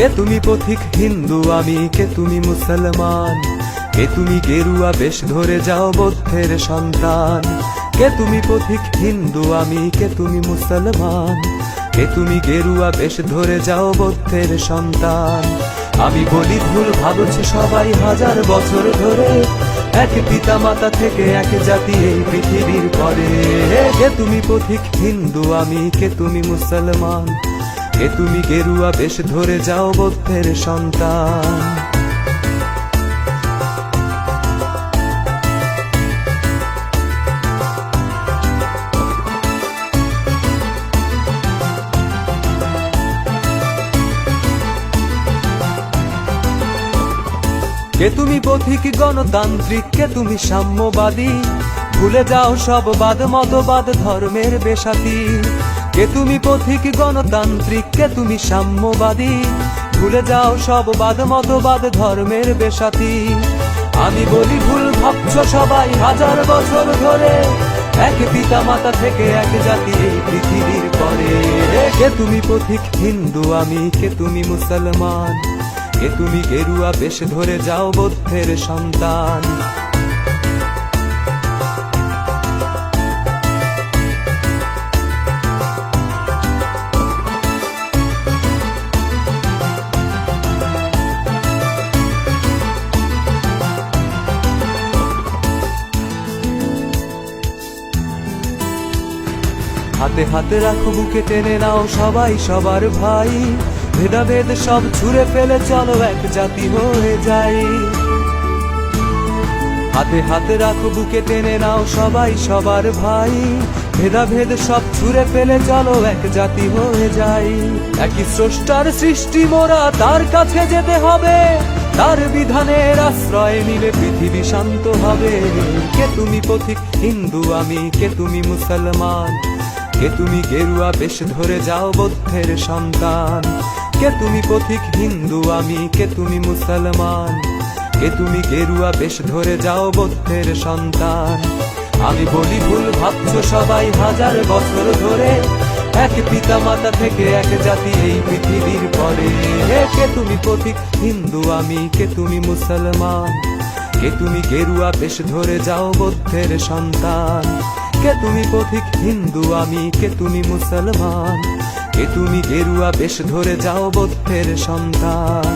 কে তুমি পথিক হিন্দু আমি, কে তুমি মুসলমান? কে তুমি গেরুয়া বেশ ধরে যাও বৌদ্ধের সন্তান? কে তুমি পথিক হিন্দু আমি, কে তুমি মুসলমান? কে তুমি গেরুয়া বেশ ধরে যাও বৌদ্ধের সন্তান? আমি বলি ভুল ভাবছে সবাই হাজার বছর ধরে, এক পিতা মাতা থেকে এক জাতি এই পৃথিবীর পরে। কে তুমি পথিক হিন্দু আমি, কে তুমি মুসলমান? কে তুমি গেরুয়া বেশ ধরে যাও বৌদ্ধের সন্তান? কে তুমি পথিক গণতান্ত্রিক, কে তুমি সাম্যবাদী? ভুলে যাও সব বাদ মতবাদ ধর্মের বেশাতি। কে তুমি পথিক গণতান্ত্রিক, কে তুমি সাম্যবাদী? ভুলে যাও সব বাদ মতবাদ ধর্মের বেশাতি। আমি বলি ভুল ভাবছ সবাই হাজার বছর ধরে, এক পিতা মাতা থেকে এক জাতি এই পৃথিবীর পরে। কে তুমি পথিক হিন্দু আমি, কে তুমি মুসলমান? কে তুমি গেরুয়া বেশ ধরে যাও বৌদ্ধের সন্তান? হাতে হাতে রাখো বুকে টেনে নাও সবাই সবার ভাই, ভেদাভেদ সব ছুঁড়ে ফেলে চলো এক জাতি হয়ে যাই। হাতে হাতে রাখো বুকে টেনে নাও সবাই সবার ভাই, ভেদাভেদ সব ছুঁড়ে ফেলে চলো এক জাতি হয়ে যাই। একই স্রষ্টার সৃষ্টি মোরা, তার কাছে যেতে হবে, তার বিধানের আশ্রয় নিলে পৃথিবী শান্ত হবে। কে তুমি পথিক হিন্দু আমি, কে তুমি মুসলমান? কে তুমি গেরুয়া বেশ ধরে যাও বৌদ্ধের সন্তান? কে তুমি পথিক হিন্দু আমি, কে তুমি মুসলমান? কে তুমি গেরুয়া বেশ ধরে যাও বৌদ্ধের সন্তান? আমি বলি ভুল ভাবছ সবাই হাজার বছর ধরে, এক পিতা মাতা থেকে এক জাতি এই পৃথিবীর পরে। কে তুমি পথিক হিন্দু আমি, কে তুমি মুসলমান? কে তুমি গেরুয়া বেশ ধরে যাও বৌদ্ধের সন্তান? কে তুমি পথিক হিন্দু আমি, কে তুমি মুসলমান? কে তুমি গেরুয়া বেশ ধরে যাও বৌদ্ধের সন্তান?